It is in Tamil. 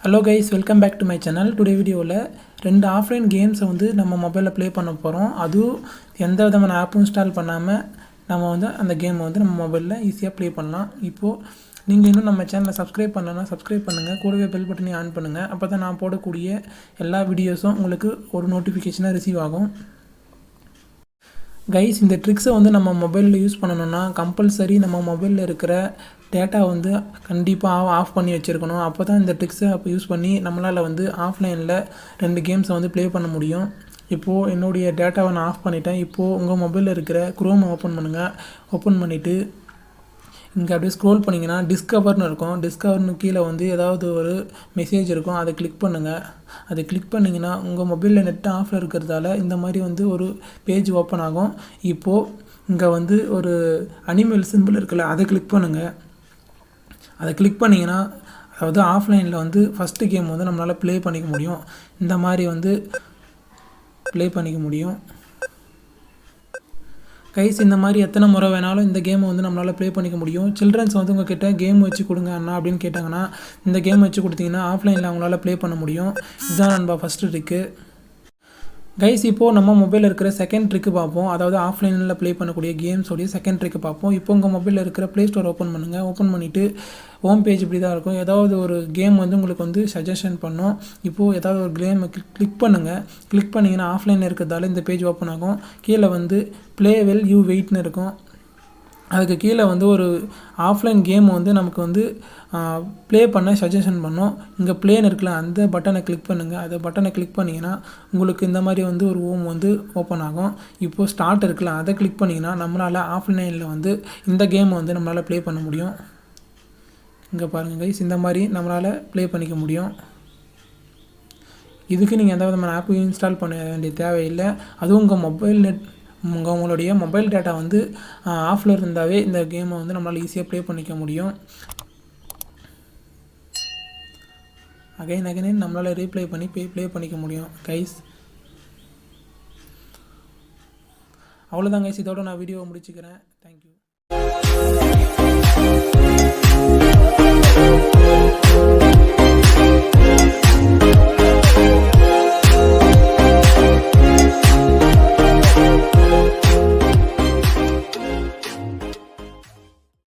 Hello guys, welcome back to my channel. Today video la ரெண்டு ஆஃப்லைன் கேம்ஸை வந்து நம்ம மொபைலில் ப்ளே பண்ண போகிறோம். அதுவும் எந்த விதமான ஆப்பும் இன்ஸ்டால் பண்ணாமல் நம்ம வந்து அந்த கேமை வந்து நம்ம மொபைலில் ஈஸியாக ப்ளே பண்ணலாம். இப்போது நீங்கள் இன்னும் நம்ம சேனலை சப்ஸ்கிரைப் பண்ணலன்னா சப்ஸ்கிரைப் பண்ணுங்கள், கூடவே பெல் பட்டனையும் ஆன் பண்ணுங்கள். அப்போ தான் நான் போடக்கூடிய எல்லா வீடியோஸும் உங்களுக்கு ஒரு நோட்டிஃபிகேஷனாக ரிசீவ் ஆகும். கைஸ், இந்த ட்ரிக்ஸை வந்து நம்ம மொபைலில் யூஸ் பண்ணணுன்னா கம்பல்சரி நம்ம மொபைலில் இருக்கிற டேட்டா வந்து கண்டிப்பாக ஆஃப் பண்ணி வச்சுருக்கணும். அப்போ தான் இந்த ட்ரிக்ஸை யூஸ் பண்ணி நம்மளால் வந்து ஆஃப்லைனில் ரெண்டு கேம்ஸை வந்து ப்ளே பண்ண முடியும். இப்போது என்னுடைய டேட்டாவை நான் ஆஃப் பண்ணிட்டேன். இப்போது உங்கள் மொபைலில் இருக்கிற குரோமை ஓப்பன் பண்ணுங்கள். ஓப்பன் பண்ணிவிட்டு இங்கே அப்படியே ஸ்க்ரோல் பண்ணிங்கன்னா டிஸ்கவர்னு இருக்கும். டிஸ்கவர்னு கீழே வந்து ஏதாவது ஒரு மெசேஜ் இருக்கும், அதை கிளிக் பண்ணுங்கள். அதை கிளிக் பண்ணிங்கன்னா உங்கள் மொபைலில் நெட் ஆஃபில் இருக்கிறதால இந்த மாதிரி வந்து ஒரு பேஜ் ஓப்பன் ஆகும். இப்போது இங்கே வந்து ஒரு அனிமல் சிம்பிள் இருக்குல்ல, அதை கிளிக் பண்ணுங்கள். அதை கிளிக் பண்ணிங்கன்னா அதாவது ஆஃப்லைனில் வந்து ஃபஸ்ட்டு கேம் வந்து நம்மளால் ப்ளே பண்ணிக்க முடியும். இந்த மாதிரி வந்து ப்ளே பண்ணிக்க முடியும். கைஸ், இந்த மாதிரி எத்தனை முறை வேணாலும் இந்த கேமை வந்து நம்மளால் ப்ளே பண்ணிக்க முடியும். சில்ட்ரன்ஸ் வந்து உங்கள்கிட்ட கேம் வச்சு கொடுங்க அண்ணா அப்படின்னு கேட்டாங்கன்னா இந்த கேம் வச்சு கொடுத்தீங்கன்னா ஆஃப்லைனில் அவங்களால ப்ளே பண்ண முடியும். இதுதான் நண்பா ஃபஸ்ட்டு ட்ரிக்கு. கைஸ், இப்போது நம்ம மொபைலில் இருக்கிற செகண்ட் ட்ரிக்கு பார்ப்போம். அதாவது ஆஃப்லைனில் ப்ளே பண்ணக்கூடிய கேம்ஸோடைய செகண்ட் ட்ரிக்கு பார்ப்போம். இப்போ உங்கள் மொபைலில் இருக்கிற ப்ளே ஸ்டோர் ஓப்பன் பண்ணுங்கள். ஓப்பன் பண்ணிவிட்டு ஹோம் பேஜ் இப்படி தான் இருக்கும். ஏதாவது ஒரு கேம் வந்து உங்களுக்கு வந்து சஜஷன் பண்ணும். இப்போது ஏதாவது ஒரு கேமை கிளிக் பண்ணுங்கள். கிளிக் பண்ணிங்கன்னா ஆஃப்லைனில் இருக்கிறதால இந்த பேஜ் ஓப்பன் ஆகும். கீழே வந்து ப்ளே வெல் யூ வெயிட்னு இருக்கும். அதுக்கு கீழே வந்து ஒரு ஆஃப்லைன் கேம் வந்து நமக்கு வந்து ப்ளே பண்ண சஜஷன் பண்ணோம். இங்கே ப்ளேன்னு இருக்குல்ல, அந்த பட்டனை கிளிக் பண்ணுங்கள். அந்த பட்டனை கிளிக் பண்ணிங்கன்னா உங்களுக்கு இந்த மாதிரி வந்து ஒரு ஹோம் வந்து ஓப்பன் ஆகும். இப்போது ஸ்டார்ட் இருக்குல்ல, அதை கிளிக் பண்ணிங்கன்னா நம்மளால் ஆஃப்லைனில் வந்து இந்த கேம் வந்து நம்மளால் ப்ளே பண்ண முடியும். இங்கே பாருங்கள் கைஸ், இந்த மாதிரி நம்மளால் ப்ளே பண்ணிக்க முடியும். இதுக்கு நீங்கள் எந்த விதமான ஆப்பையும் இன்ஸ்டால் பண்ண வேண்டிய தேவையில்லை. அதுவும் உங்களுடைய மொபைல் டேட்டா வந்து ஆஃபில் இருந்தாவே இந்த கேமை வந்து நம்மளால் ஈஸியாக ப்ளே பண்ணிக்க முடியும். அகைன் நம்மளால் ரீப்ளே பண்ணி ப்ளே பண்ணிக்க முடியும். கைஸ், அவ்வளோதான் கைஸ், இதோட நான் வீடியோவை முடிச்சுக்கிறேன். தேங்க்யூ.